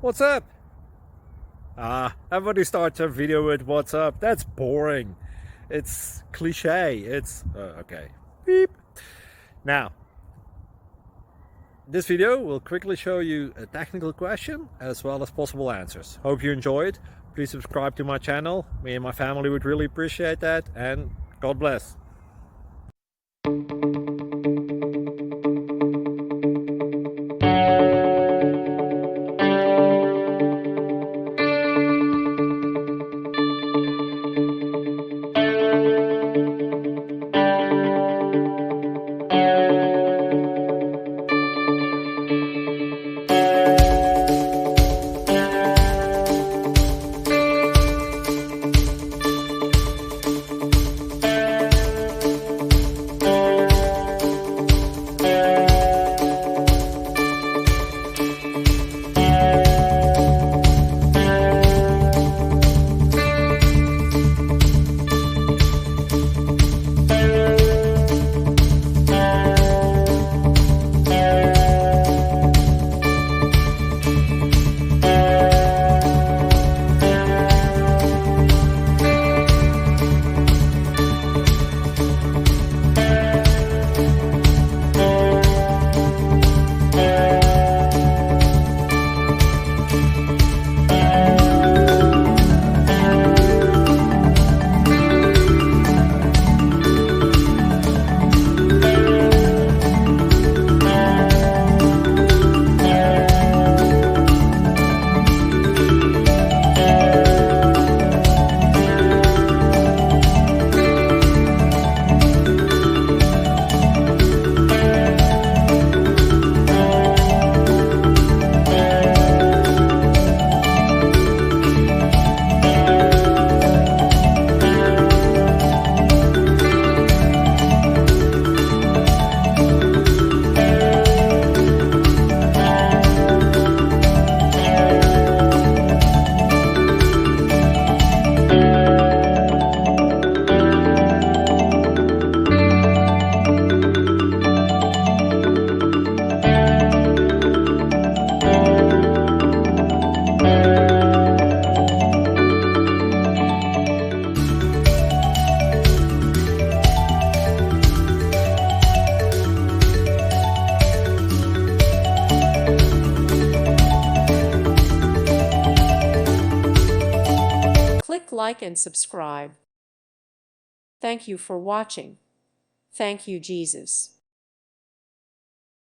What's up? Everybody starts a video with what's up. That's boring. It's cliche. It's okay. Beep. Now, this video will quickly show you a technical question as well as possible answers. Hope you enjoy it. Please subscribe to my channel. Me and my family would really appreciate that, and God bless. Click like and subscribe. Thank you for watching. Thank you, Jesus.